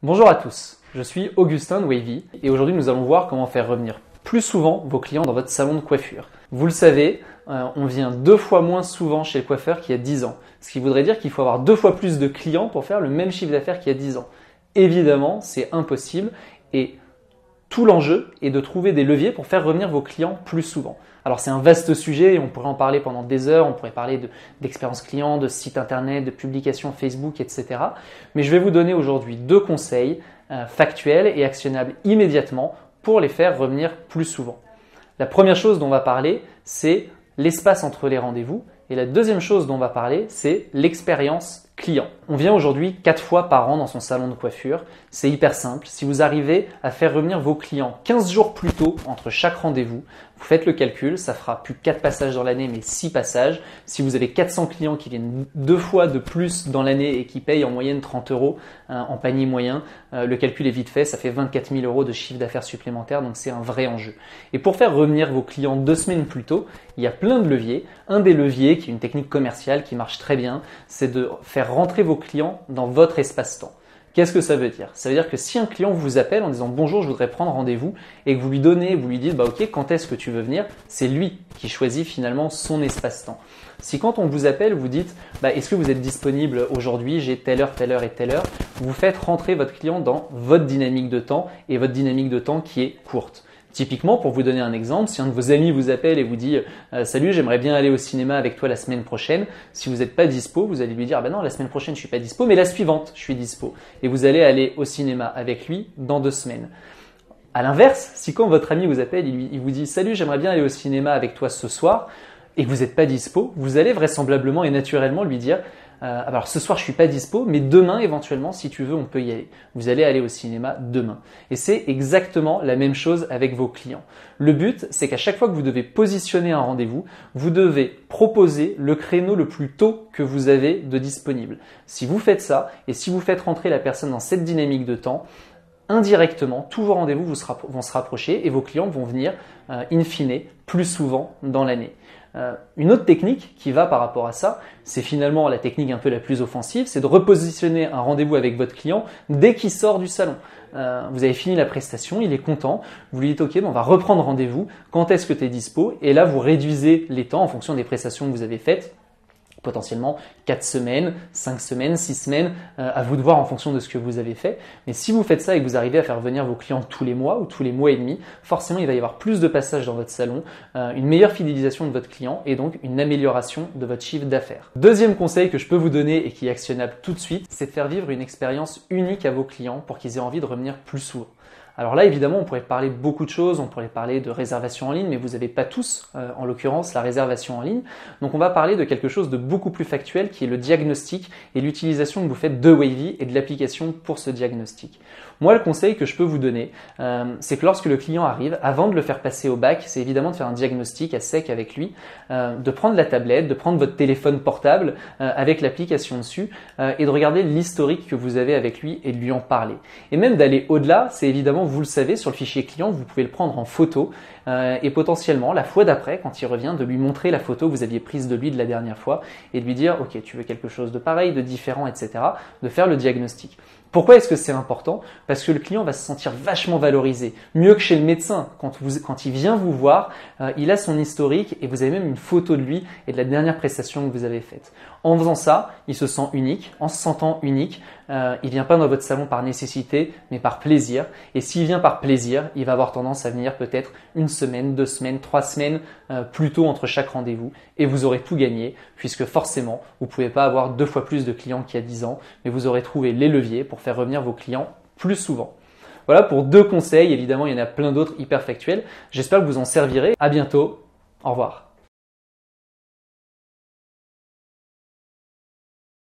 Bonjour à tous, je suis Augustin de Wavy et aujourd'hui nous allons voir comment faire revenir plus souvent vos clients dans votre salon de coiffure. Vous le savez, on vient 2 fois moins souvent chez le coiffeur qu'il y a 10 ans, ce qui voudrait dire qu'il faut avoir 2 fois plus de clients pour faire le même chiffre d'affaires qu'il y a 10 ans. Évidemment, c'est impossible et tout l'enjeu est de trouver des leviers pour faire revenir vos clients plus souvent. Alors c'est un vaste sujet et on pourrait en parler pendant des heures, on pourrait parler d'expérience client, de site internet, de publications Facebook, etc. Mais je vais vous donner aujourd'hui 2 conseils factuels et actionnables immédiatement pour les faire revenir plus souvent. La première chose dont on va parler, c'est l'espace entre les rendez-vous. Et la deuxième chose dont on va parler, c'est l'expérience client. On vient aujourd'hui 4 fois par an dans son salon de coiffure. C'est hyper simple. Si vous arrivez à faire revenir vos clients 15 jours plus tôt entre chaque rendez-vous, vous faites le calcul, ça fera plus 4 passages dans l'année, mais 6 passages. Si vous avez 400 clients qui viennent 2 fois de plus dans l'année et qui payent en moyenne 30 € en panier moyen, le calcul est vite fait, ça fait 24 000 € de chiffre d'affaires supplémentaire, donc c'est un vrai enjeu. Et pour faire revenir vos clients 2 semaines plus tôt, il y a plein de leviers. Un des leviers, qui est une technique commerciale qui marche très bien, c'est de faire rentrer vos clients dans votre espace-temps. Qu'est-ce que ça veut dire? Ça veut dire que si un client vous appelle en disant bonjour, je voudrais prendre rendez-vous et que vous lui dites ok, quand est-ce que tu veux venir? C'est lui qui choisit finalement son espace-temps. Si quand on vous appelle, vous dites est-ce que vous êtes disponible aujourd'hui? J'ai telle heure et telle heure. Vous faites rentrer votre client dans votre dynamique de temps et votre dynamique de temps qui est courte. Typiquement, pour vous donner un exemple, si un de vos amis vous appelle et vous dit « Salut, j'aimerais bien aller au cinéma avec toi la semaine prochaine », si vous n'êtes pas dispo, vous allez lui dire « non, la semaine prochaine je suis pas dispo, mais la suivante je suis dispo ». Et vous allez aller au cinéma avec lui dans 2 semaines. À l'inverse, si quand votre ami vous appelle, il vous dit « Salut, j'aimerais bien aller au cinéma avec toi ce soir », et que vous n'êtes pas dispo, vous allez vraisemblablement et naturellement lui dire alors ce soir je suis pas dispo, mais demain éventuellement si tu veux on peut y aller. Vous allez aller au cinéma demain. Et c'est exactement la même chose avec vos clients. Le but c'est qu'à chaque fois que vous devez positionner un rendez-vous, vous devez proposer le créneau le plus tôt que vous avez de disponible. Si vous faites ça et si vous faites rentrer la personne dans cette dynamique de temps, indirectement, tous vos rendez-vous vont se rapprocher et vos clients vont venir in fine plus souvent dans l'année. Une autre technique qui va par rapport à ça, c'est finalement la technique un peu la plus offensive, c'est de repositionner un rendez-vous avec votre client dès qu'il sort du salon. Vous avez fini la prestation, il est content, vous lui dites ok, on va reprendre rendez-vous, quand est-ce que tu es dispo? Et là vous réduisez les temps en fonction des prestations que vous avez faites. Potentiellement 4 semaines, 5 semaines, 6 semaines, à vous de voir en fonction de ce que vous avez fait. Mais si vous faites ça et que vous arrivez à faire venir vos clients tous les mois ou tous les mois et demi, forcément il va y avoir plus de passages dans votre salon, une meilleure fidélisation de votre client et donc une amélioration de votre chiffre d'affaires. Deuxième conseil que je peux vous donner et qui est actionnable tout de suite, c'est de faire vivre une expérience unique à vos clients pour qu'ils aient envie de revenir plus souvent. Alors là, évidemment, on pourrait parler de beaucoup de choses, on pourrait parler de réservation en ligne, mais vous n'avez pas tous, en l'occurrence, la réservation en ligne. Donc on va parler de quelque chose de beaucoup plus factuel qui est le diagnostic et l'utilisation que vous faites de Wavy et de l'application pour ce diagnostic. Moi, le conseil que je peux vous donner, c'est que lorsque le client arrive, avant de le faire passer au bac, c'est évidemment de faire un diagnostic à sec avec lui, de prendre la tablette, de prendre votre téléphone portable avec l'application dessus et de regarder l'historique que vous avez avec lui et de lui en parler. Et même d'aller au-delà, c'est évidemment, vous le savez, sur le fichier client, vous pouvez le prendre en photo et potentiellement, la fois d'après, quand il revient, de lui montrer la photo que vous aviez prise de lui de la dernière fois et de lui dire « Ok, tu veux quelque chose de pareil, de différent, etc. » de faire le diagnostic. Pourquoi est-ce que c'est important? Parce que le client va se sentir vachement valorisé, mieux que chez le médecin. Quand il vient vous voir, il a son historique et vous avez même une photo de lui et de la dernière prestation que vous avez faite. En faisant ça, il se sent unique. En se sentant unique, il vient pas dans votre salon par nécessité, mais par plaisir. Et s'il vient par plaisir, il va avoir tendance à venir peut-être 1 semaine, 2 semaines, 3 semaines plus tôt entre chaque rendez-vous. Et vous aurez tout gagné, puisque forcément, vous pouvez pas avoir 2 fois plus de clients qu'il y a 10 ans, mais vous aurez trouvé les leviers pour faire revenir vos clients plus souvent. Voilà pour 2 conseils. Évidemment, il y en a plein d'autres hyper factuels. J'espère que vous en servirez. À bientôt. Au revoir.